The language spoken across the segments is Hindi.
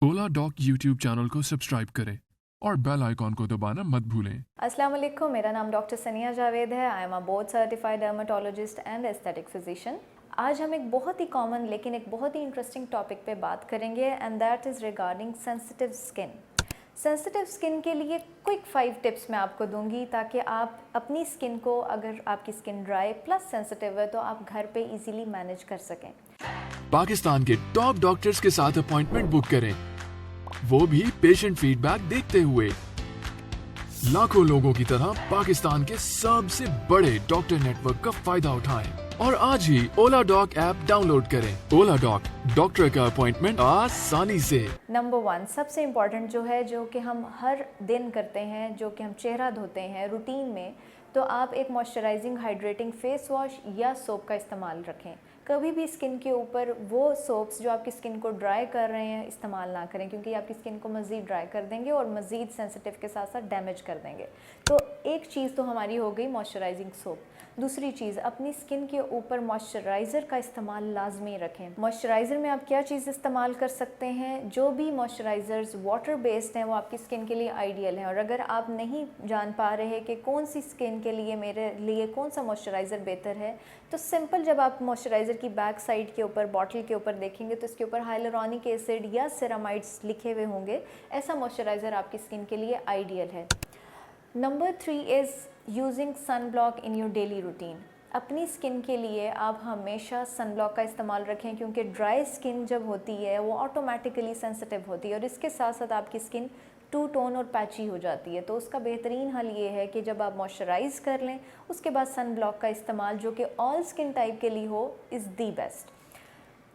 ओला डॉक यूट्यूब चैनल को सब्सक्राइब करें और बेल आइकॉन को दबाना मत भूलें। अस्सलाम वालेकुम, मेरा नाम डॉक्टर सनिया जावेद है। I am a board certified dermatologist and aesthetic physician. आज हम एक बहुत ही कॉमन लेकिन एक बहुत ही इंटरेस्टिंग टॉपिक पे बात करेंगे and that is regarding sensitive skin. Sensitive skin के लिए क्विक 5 टिप्स मैं आपको दूंगी ताकि आप अपनी स्किन को, अगर आपकी स्किन ड्राई प्लस सेंसिटिव है तो आप घर पे इजीली मैनेज कर सकें। पाकिस्तान के टॉप डॉक्टर्स के साथ अपॉइंटमेंट बुक करें, वो भी पेशेंट फीडबैक देखते हुए। लाखों लोगों की तरह पाकिस्तान के सबसे बड़े डॉक्टर नेटवर्क का फायदा उठाएं और आज ही ओला डॉक ऐप डाउनलोड करें। ओला डॉक, डॉक्टर का अपॉइंटमेंट आसानी से। नंबर 1 सबसे इम्पॉर्टेंट जो है, जो कि हम हर दिन करते हैं, जो कि हम चेहरा धोते हैं रूटीन में, तो आप एक मॉइस्चराइजिंग हाइड्रेटिंग फेस वॉश या सोप का इस्तेमाल रखें। कभी भी स्किन के ऊपर वो सोप्स जो आपकी स्किन को ड्राई कर रहे हैं इस्तेमाल ना करें, क्योंकि आपकी स्किन को मज़ीद ड्राई कर देंगे और मज़ीद सेंसिटिव के साथ साथ डैमेज कर देंगे। तो एक चीज़ तो हमारी हो गई मॉइस्चराइजिंग सोप। दूसरी चीज़, अपनी स्किन के ऊपर मॉइस्चराइज़र का इस्तेमाल लाजमी रखें। मॉइस्चराइज़र में आप क्या चीज़ इस्तेमाल कर सकते हैं? जो भी मॉइस्चराइज़र्स वाटर बेस्ड हैं वो आपकी स्किन के लिए आइडियल हैं। और अगर आप नहीं जान पा रहे कि कौन सी स्किन के लिए मेरे लिए कौन सा मॉइस्चराइज़र बेहतर है, तो सिंपल, जब आप मॉइस्चराइज़र की बैक साइड के ऊपर, बॉटल के ऊपर देखेंगे तो इसके ऊपर हाइलुरोनिक एसिड या सेरामाइड्स लिखे हुए होंगे। ऐसा मॉइस्चराइज़र आपकी स्किन के लिए आइडियल है। Number 3 is using sun block in your daily routine. अपनी स्किन के लिए आप हमेशा सन ब्लॉक का इस्तेमाल रखें, क्योंकि ड्राई स्किन जब होती है वो ऑटोमेटिकली सेंसिटिव होती है और इसके साथ साथ आपकी स्किन टू टोन और पैची हो जाती है। तो उसका बेहतरीन हल ये है कि जब आप मॉइस्चराइज़ कर लें उसके बाद सन ब्लॉक का इस्तेमाल, जो कि ऑल स्किन टाइप के लिए हो, इज़ दी बेस्ट।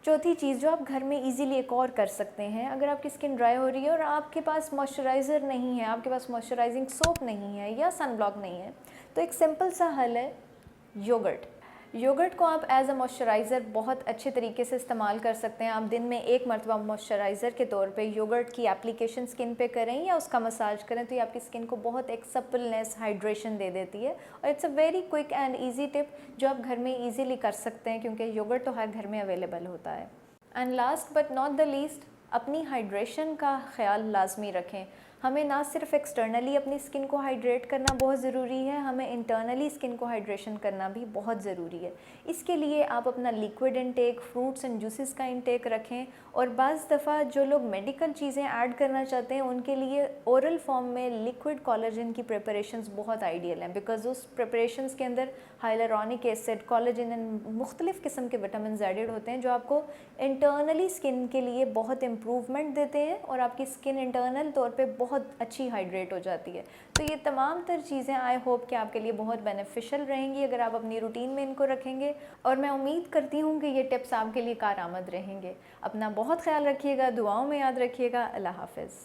चौथी चीज़ जो आप घर में इजीली एक और कर सकते हैं, अगर आपकी स्किन ड्राई हो रही है और आपके पास मॉइस्चराइज़र नहीं है, आपके पास मॉइस्चराइजिंग सोप नहीं है या सन ब्लॉक नहीं है, तो एक सिंपल सा हल है योगर्ट। योगर्ट को आप एज अ मॉइस्चराइज़र बहुत अच्छे तरीके से इस्तेमाल कर सकते हैं। आप दिन में एक मरतबा मॉइस्चराइज़र के तौर पे योगर्ट की एप्लीकेशन स्किन पे करें या उसका मसाज करें, तो ये आपकी स्किन को बहुत एक सप्पलनेस, हाइड्रेशन दे देती है। और it's a very quick and easy tip जो आप घर में ईजीली कर सकते हैं, क्योंकि योगर्ट तो हर घर में अवेलेबल होता है। And last but not the least, अपनी हाइड्रेशन का ख्याल लाजमी रखें। हमें ना सिर्फ एक्सटर्नली अपनी स्किन को हाइड्रेट करना बहुत ज़रूरी है, हमें इंटरनली स्किन को हाइड्रेशन करना भी बहुत ज़रूरी है। इसके लिए आप अपना liquid intake, fruits and juices का इनटेक रखें। और बाज़ दफ़ा जो लोग मेडिकल चीज़ें ऐड करना चाहते हैं उनके लिए ओरल फॉर्म में लिक्विड कोलेजन की प्रिपरेशंस बहुत आइडियल हैं, बिकॉज उस प्रिपरेशंस के अंदर हाइलुरोनिक एसिड, कोलेजन एंड मुख्तलिफ़ किस्म के विटामिन एडेड होते हैं, जो आपको इंटरनली स्किन के लिए बहुत इम्प्रूवमेंट देते हैं और आपकी स्किन इंटरनल तौर पे बहुत अच्छी हाइड्रेट हो जाती है। तो ये तमाम तर चीज़ें आई होप कि आपके लिए बहुत बेनिफिशियल रहेंगी अगर आप अपनी रूटीन में इनको रखेंगे, और मैं उम्मीद करती हूँ कि ये टिप्स आपके लिए कारआमद रहेंगे। अपना बहुत ख्याल रखिएगा, दुआओं में याद रखिएगा। अल्लाह हाफ़िज़।